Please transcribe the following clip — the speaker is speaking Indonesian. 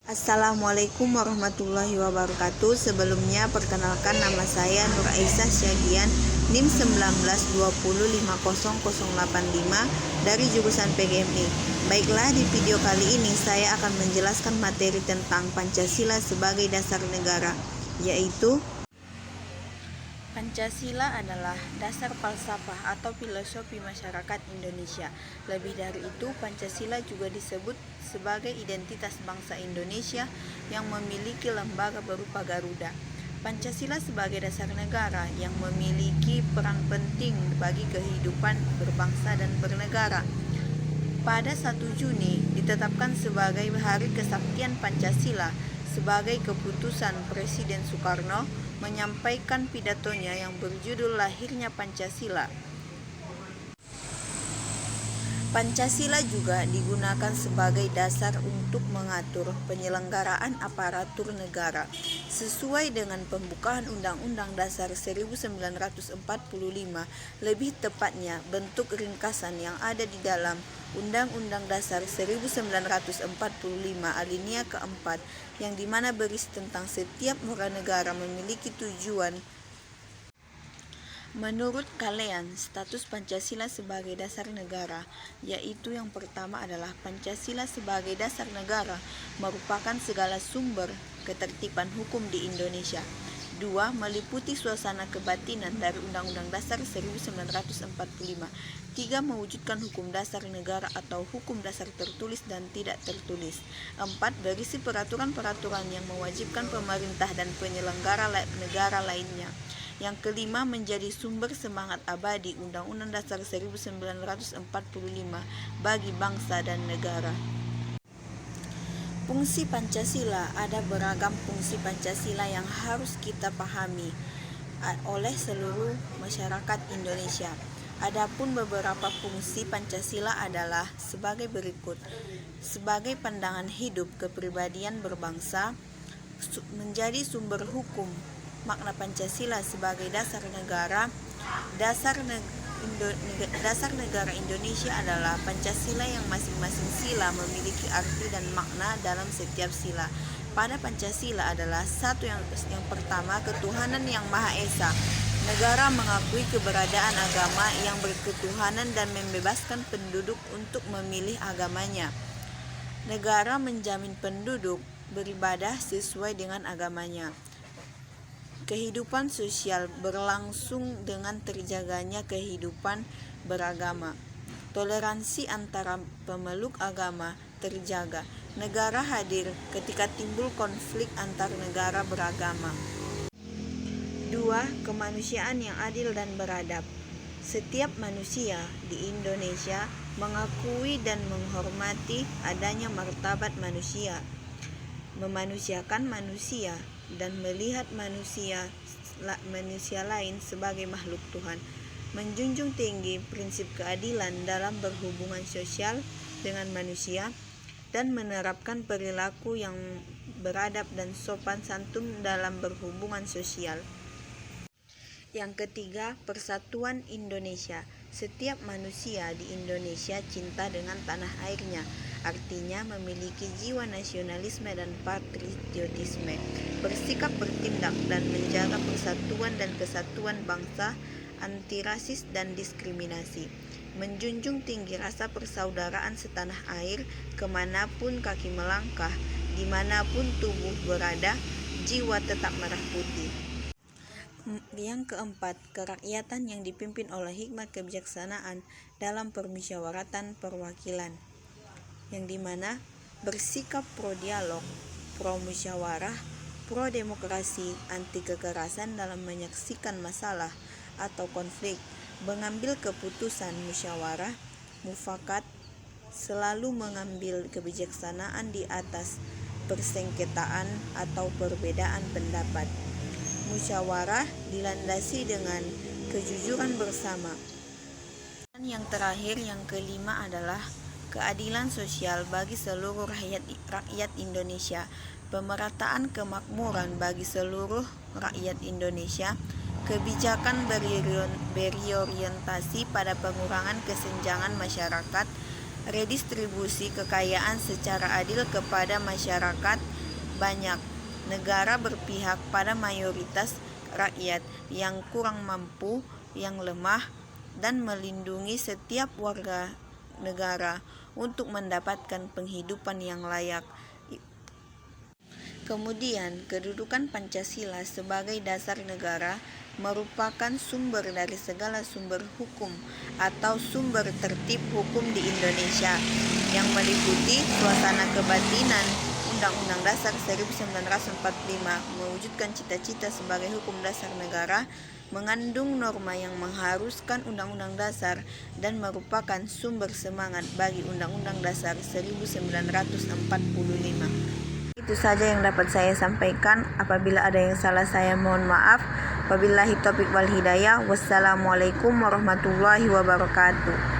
Assalamualaikum warahmatullahi wabarakatuh. Sebelumnya perkenalkan, nama saya Nur Aisyah Syagian, NIM 19205085 dari jurusan PGMI. Baiklah, di video kali ini saya akan menjelaskan materi tentang Pancasila sebagai dasar negara, yaitu Pancasila adalah dasar falsafah atau filosofi masyarakat Indonesia. Lebih dari itu, Pancasila juga disebut sebagai identitas bangsa Indonesia yang memiliki lembaga berupa Garuda. Pancasila sebagai dasar negara yang memiliki peran penting bagi kehidupan berbangsa dan bernegara. Pada 1 Juni ditetapkan sebagai Hari Kesaktian Pancasila sebagai keputusan Presiden Soekarno menyampaikan pidatonya yang berjudul Lahirnya Pancasila. Pancasila juga digunakan sebagai dasar untuk mengatur penyelenggaraan aparatur negara sesuai dengan pembukaan Undang-Undang Dasar 1945, lebih tepatnya bentuk ringkasan yang ada di dalam Undang-Undang Dasar 1945 alinea keempat, yang dimana berisi tentang setiap warga negara memiliki tujuan. Menurut kalian, status Pancasila sebagai dasar negara, yaitu yang pertama adalah Pancasila sebagai dasar negara merupakan segala sumber ketertiban hukum di Indonesia. 2. Meliputi suasana kebatinan dari Undang-Undang Dasar 1945. 3. Mewujudkan hukum dasar negara atau hukum dasar tertulis dan tidak tertulis. 4. Berisi peraturan-peraturan yang mewajibkan pemerintah dan penyelenggara negara lainnya. Yang kelima, menjadi sumber semangat abadi Undang-Undang Dasar 1945 bagi bangsa dan negara. Fungsi Pancasila. Ada beragam fungsi Pancasila yang harus kita pahami oleh seluruh masyarakat Indonesia. Adapun beberapa fungsi Pancasila adalah sebagai berikut. Sebagai pandangan hidup kepribadian berbangsa, menjadi sumber hukum. Makna Pancasila sebagai dasar negara. Dasar negara Indonesia adalah Pancasila yang masing-masing sila memiliki arti dan makna dalam setiap sila. Pada Pancasila adalah yang pertama, ketuhanan yang Maha Esa. Negara mengakui keberadaan agama yang berketuhanan dan membebaskan penduduk untuk memilih agamanya. Negara menjamin penduduk beribadah sesuai dengan agamanya. Kehidupan sosial berlangsung dengan terjaganya kehidupan beragama. Toleransi antara pemeluk agama terjaga. Negara hadir ketika timbul konflik antar negara beragama. 2. Kemanusiaan yang adil dan beradab. Setiap manusia di Indonesia mengakui dan menghormati adanya martabat manusia, memanusiakan manusia, dan melihat manusia lain sebagai makhluk Tuhan, menjunjung tinggi prinsip keadilan dalam berhubungan sosial dengan manusia, dan menerapkan perilaku yang beradab dan sopan santun dalam berhubungan sosial. Yang ketiga, persatuan Indonesia. Setiap manusia di Indonesia cinta dengan tanah airnya, artinya memiliki jiwa nasionalisme dan patriotisme, bersikap bertindak dan menjaga persatuan dan kesatuan bangsa, anti rasis dan diskriminasi, menjunjung tinggi rasa persaudaraan setanah air, kemanapun kaki melangkah, dimanapun tubuh berada, jiwa tetap merah putih. Yang keempat, kerakyatan yang dipimpin oleh hikmat kebijaksanaan dalam permusyawaratan perwakilan, yang dimana bersikap pro dialog, pro musyawarah, pro demokrasi, anti kekerasan dalam menyaksikan masalah atau konflik, mengambil keputusan musyawarah, mufakat, selalu mengambil kebijaksanaan di atas persengketaan atau perbedaan pendapat. Musyawarah dilandasi dengan kejujuran bersama. Dan yang terakhir, yang kelima adalah keadilan sosial bagi seluruh rakyat Indonesia, pemerataan kemakmuran bagi seluruh rakyat Indonesia, kebijakan berorientasi pada pengurangan kesenjangan masyarakat, redistribusi kekayaan secara adil kepada masyarakat, banyak. Negara berpihak pada mayoritas rakyat yang kurang mampu, yang lemah, dan melindungi setiap warga negara untuk mendapatkan penghidupan yang layak. Kemudian, kedudukan Pancasila sebagai dasar negara merupakan sumber dari segala sumber hukum atau sumber tertib hukum di Indonesia yang meliputi suasana kebatinan Undang-Undang Dasar 1945 mewujudkan cita-cita sebagai hukum dasar negara, mengandung norma yang mengharuskan Undang-Undang Dasar dan merupakan sumber semangat bagi Undang-Undang Dasar 1945. Itu saja yang dapat saya sampaikan. Apabila ada yang salah, saya mohon maaf. Wabillahi taufiq wal hidayah. Wassalamualaikum warahmatullahi wabarakatuh.